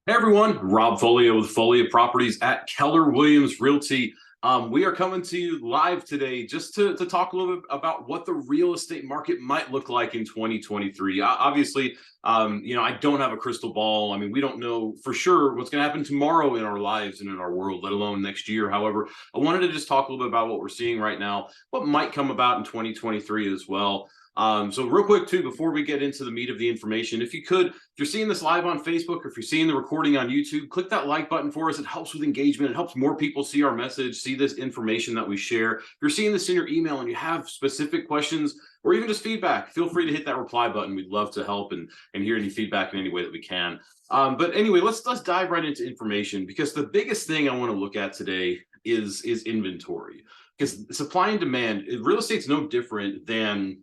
Hey everyone, Rob Foglia with Foglia Properties at Keller Williams Realty. We are coming to you live today just to talk a little bit about what the real estate market might look like in 2023. Obviously, I don't have a crystal ball. I mean, we don't know for sure what's going to happen tomorrow in our lives and in our world, let alone next year. However, I wanted to just talk a little bit about what we're seeing right now, what might come about in 2023 as well. So real quick too, before we get into the meat of the information, if you're seeing this live on Facebook or if you're seeing the recording on YouTube, click that like button for us. It helps with engagement. It helps more people see our message, see this information that we share. If you're seeing this in your email and you have specific questions or even just feedback, feel free to hit that reply button. We'd love to help and hear any feedback in any way that we can. But anyway, let's dive right into information, because the biggest thing I want to look at today is inventory. Because supply and demand, real estate's no different than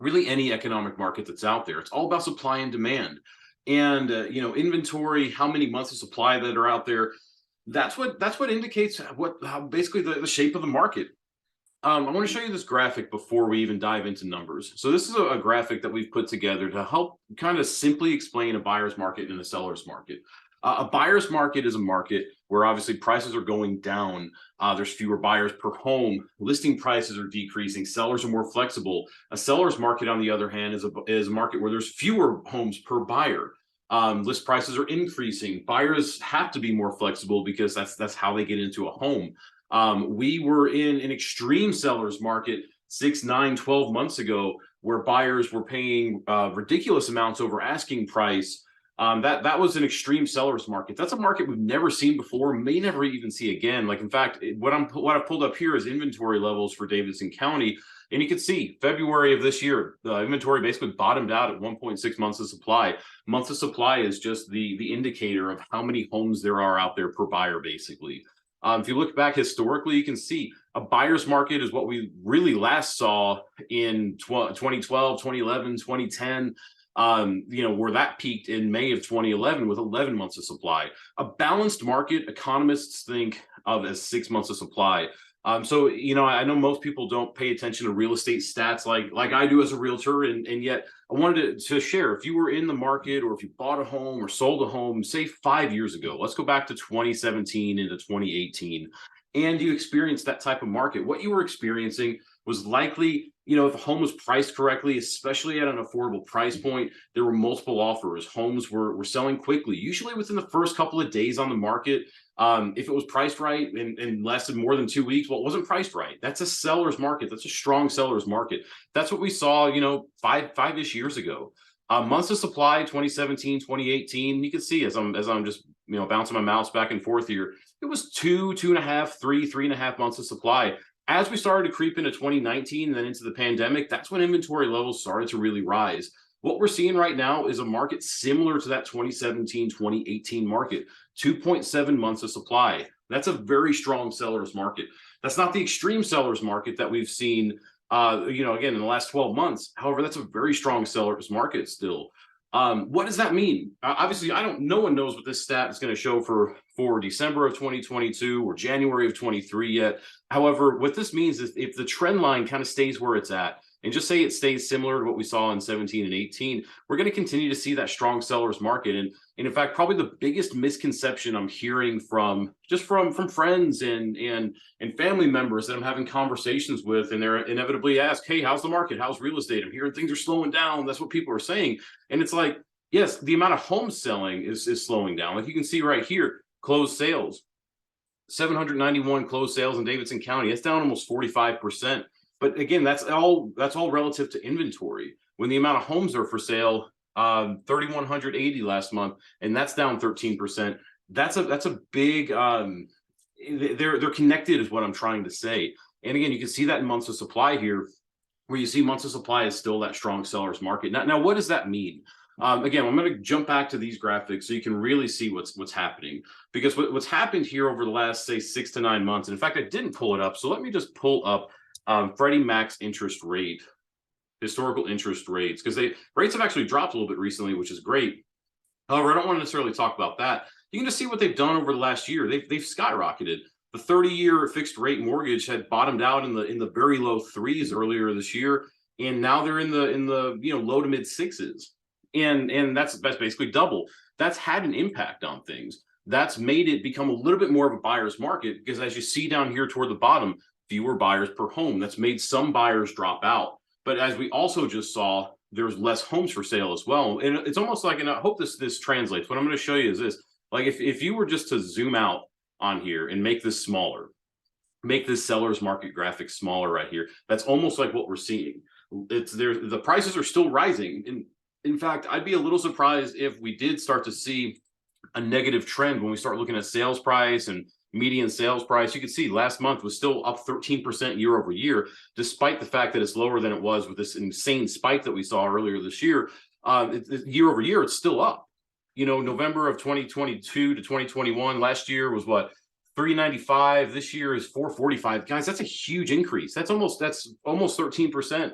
really any economic market that's out there. It's all about supply and demand. And inventory, how many months of supply that are out there, that's what indicates how basically the shape of the market. I want to show you this graphic before we even dive into numbers. So this is a graphic that we've put together to help kind of simply explain a buyer's market and a seller's market. A buyer's market is a market where obviously prices are going down. There's fewer buyers per home. Listing prices are decreasing. Sellers are more flexible. A seller's market, on the other hand, is a market where there's fewer homes per buyer. List prices are increasing. Buyers have to be more flexible because that's how they get into a home. We were in an extreme seller's market 6, 9, 12 months ago, where buyers were paying ridiculous amounts over asking price. That was an extreme seller's market. That's a market we've never seen before, may never even see again. Like, in fact, what I've pulled up here is inventory levels for Davidson County, and you can see February of this year, the inventory basically bottomed out at 1.6 months of supply. Months of supply is just the indicator of how many homes there are out there per buyer, basically. If you look back historically, you can see a buyer's market is what we really last saw in 2012, 2011, 2010. Where that peaked in May of 2011 with 11 months of supply. A balanced market, economists think of as 6 months of supply. I know most people don't pay attention to real estate stats like I do as a realtor, and yet I wanted to share, if you were in the market or if you bought a home or sold a home, say 5 years ago, let's go back to 2017 into 2018, and you experienced that type of market, what you were experiencing was likely, if a home was priced correctly, especially at an affordable price point, there were multiple offers. Homes were selling quickly, usually within the first couple of days on the market. If it was priced right and lasted more than 2 weeks, well, it wasn't priced right. That's a seller's market. That's a strong seller's market. That's what we saw, five-ish years ago. Months of supply, 2017, 2018. You can see as I'm just bouncing my mouse back and forth here, it was 2.5, 3.5 months of supply. As we started to creep into 2019 and then into the pandemic, that's when inventory levels started to really rise. What we're seeing right now is a market similar to that 2017, 2018 market, 2.7 months of supply. That's a very strong seller's market. That's not the extreme seller's market that we've seen, again, in the last 12 months. However, that's a very strong seller's market still. What does that mean? Obviously, no one knows what this stat is going to show for December of 2022 or January of 23 yet. However, what this means is if the trend line kind of stays where it's at, and just say it stays similar to what we saw in 17 and 18, we're going to continue to see that strong seller's market. And in fact, probably the biggest misconception I'm hearing from friends and family members that I'm having conversations with, and they're inevitably ask, hey, how's the market? How's real estate? I'm hearing things are slowing down. That's what people are saying. And it's like, yes, the amount of homes selling is slowing down. Like you can see right here, closed sales, 791 closed sales in Davidson County. That's down almost 45%. But again, that's all relative to inventory. When the amount of homes are for sale, 3,180 last month, and that's down 13%. That's a big. They're connected, is what I'm trying to say. And again, you can see that in months of supply here, where you see months of supply is still that strong seller's market. Now, what does that mean? Again, I'm going to jump back to these graphics so you can really see what's happening. Because what's happened here over the last, say, 6 to 9 months, and in fact, I didn't pull it up, so let me just pull up Freddie Mac's interest rate, historical interest rates, because rates have actually dropped a little bit recently, which is great. However, I don't want to necessarily talk about that. You can just see what they've done over the last year. They've skyrocketed. The 30-year fixed rate mortgage had bottomed out in the very low threes earlier this year, and now they're in the low to mid sixes. and that's basically double. That's had an impact on things. That's made it become a little bit more of a buyer's market, because as you see down here toward the bottom, fewer buyers per home. That's made some buyers drop out. But as we also just saw, there's less homes for sale as well. And it's almost like, and I hope this translates. What I'm going to show you is this. Like if you were just to zoom out on here and make this smaller, make this seller's market graphic smaller right here, that's almost like what we're seeing. It's there. The prices are still rising. And in fact, I'd be a little surprised if we did start to see a negative trend when we start looking at sales price and median sales price. You can see last month was still up 13% year over year, despite the fact that it's lower than it was with this insane spike that we saw earlier this year. Year over year, it's still up. You know, November of 2022 to 2021, last year was what, 395. This year is 445. Guys, that's a huge increase. That's almost 13%.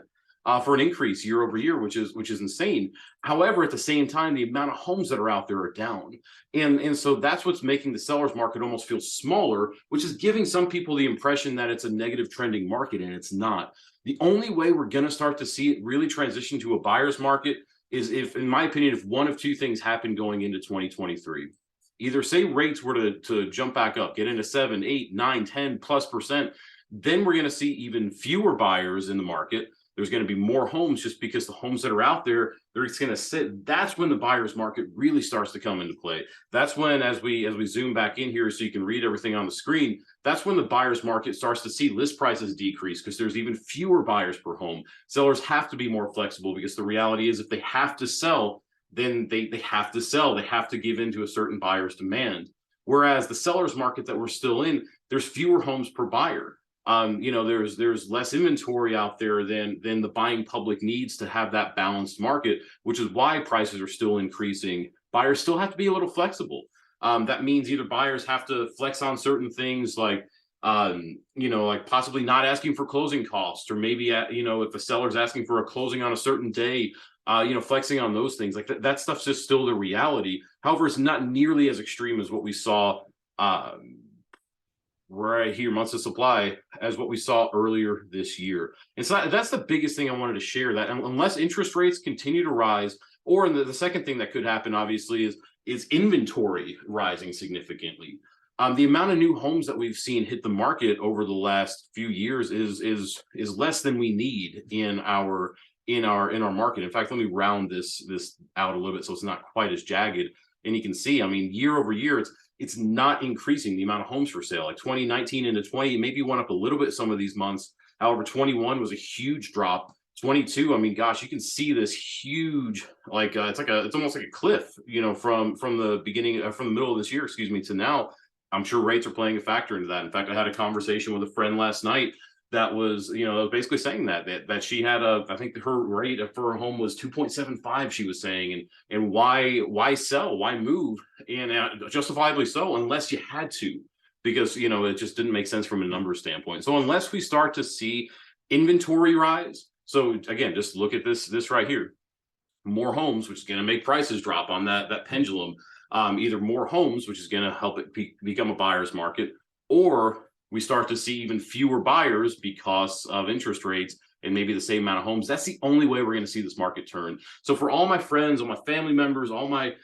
For an increase year over year, which is insane. However, at the same time, the amount of homes that are out there are down, and so that's what's making the seller's market almost feel smaller, which is giving some people the impression that it's a negative trending market, and it's not. The only way we're going to start to see it really transition to a buyer's market is if, in my opinion, if one of two things happen going into 2023. Either say rates were to jump back up, get into 7, 8, 9, 10+%, then we're going to see even fewer buyers in the market. There's going to be more homes just because the homes that are out there, they're just going to sit. That's when the buyer's market really starts to come into play. That's when, as we zoom back in here so you can read everything on the screen, that's when the buyer's market starts to see list prices decrease, because there's even fewer buyers per home. Sellers have to be more flexible, because the reality is if they have to sell, then they have to sell. They have to give in to a certain buyer's demand. Whereas the seller's market that we're still in, there's fewer homes per buyer. You know, there's less inventory out there than the buying public needs to have that balanced market, which is why prices are still increasing. Buyers still have to be a little flexible. That means either buyers have to flex on certain things, like you know, like possibly not asking for closing costs, or maybe you know, if the seller's asking for a closing on a certain day, you know, flexing on those things. Like that stuff's just still the reality. However, it's not nearly as extreme as what we saw right here, months of supply, as what we saw earlier this year. And so that's the biggest thing I wanted to share, that unless interest rates continue to rise, or the second thing that could happen, obviously, is inventory rising significantly. The amount of new homes that we've seen hit the market over the last few years is less than we need in our market. In fact, let me round this out a little bit so it's not quite as jagged. And you can see, I mean, year over year, it's not increasing the amount of homes for sale. Like 2019 into 20, maybe went up a little bit some of these months. However, 21 was a huge drop. 22, I mean, gosh, you can see this huge, like it's almost like a cliff, you know, from the beginning, from the middle of this year, excuse me, to now. I'm sure rates are playing a factor into that. In fact, I had a conversation with a friend last night that was, you know, basically saying that she had I think her rate for her home was 2.75, she was saying, and why sell, why move, and justifiably so, unless you had to, because, you know, it just didn't make sense from a number standpoint. So unless we start to see inventory rise, so again, just look at this right here, more homes, which is going to make prices drop on that pendulum. Either more homes, which is going to help it become a buyer's market, or we start to see even fewer buyers because of interest rates and maybe the same amount of homes. That's the only way we're going to see this market turn. So for all my friends, all my family members, all my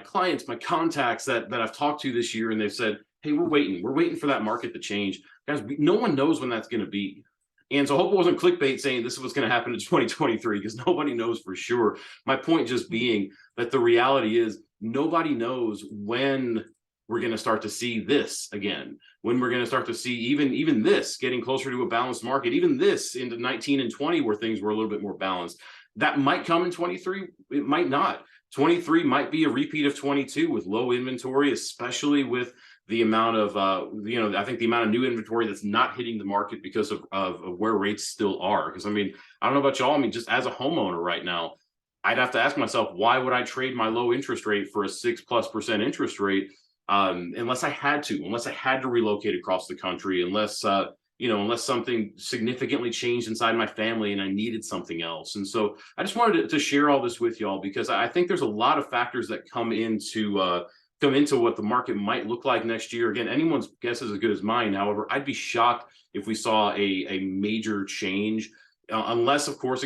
clients, my contacts that I've talked to this year, and they've said, hey, we're waiting for that market to change. Guys, no one knows when that's going to be. And so I hope it wasn't clickbait saying this is what's going to happen in 2023, because nobody knows for sure. My point just being that the reality is nobody knows when we're going to start to see this again, when we're going to start to see even this getting closer to a balanced market, even this into 19 and 20 where things were a little bit more balanced. That might come in 23. It might not. 23 might be a repeat of 22 with low inventory, especially with the amount of, you know, I think the amount of new inventory that's not hitting the market because of where rates still are. Because, I mean, I don't know about y'all. I mean, just as a homeowner right now, I'd have to ask myself, why would I trade my low interest rate for a 6+% interest rate? Unless I had to relocate across the country, unless something significantly changed inside my family and I needed something else. And so I just wanted to share all this with y'all, because I think there's a lot of factors that come into what the market might look like next year. Again, anyone's guess is as good as mine. However, I'd be shocked if we saw a major change unless of course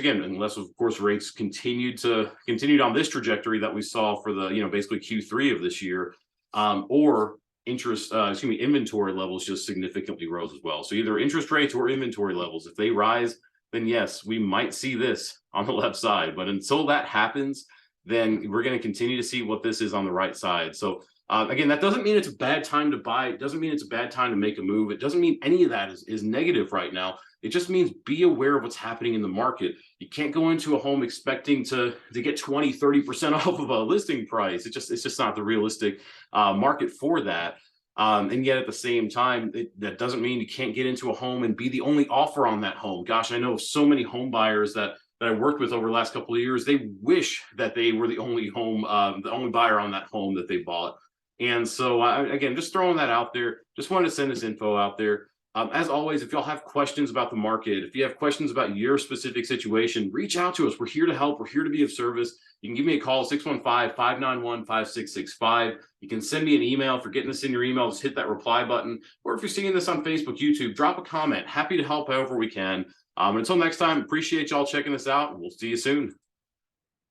rates continued on this trajectory that we saw for the basically Q3 of this year, or inventory levels just significantly rose as well. So either interest rates or inventory levels, if they rise, then yes, we might see this on the left side. But until that happens, then we're going to continue to see what this is on the right side. So again, that doesn't mean it's a bad time to buy. It doesn't mean it's a bad time to make a move. It doesn't mean any of that is negative right now. It just means be aware of what's happening in the market. You can't go into a home expecting to get 20-30% off of a listing price. It's just not the realistic market for that. And yet at the same time, that doesn't mean you can't get into a home and be the only offer on that home. Gosh, I know so many home buyers that I worked with over the last couple of years. They wish that they were the only buyer on that home that they bought. And so again, just throwing that out there, just wanted to send this info out there. As always, if y'all have questions about the market, if you have questions about your specific situation, reach out to us. We're here to help. We're here to be of service. You can give me a call, 615-591-5665. You can send me an email. If you're getting this in your email, just hit that reply button. Or if you're seeing this on Facebook, YouTube, drop a comment. Happy to help however we can. Until next time, appreciate y'all checking this out, and we'll see you soon.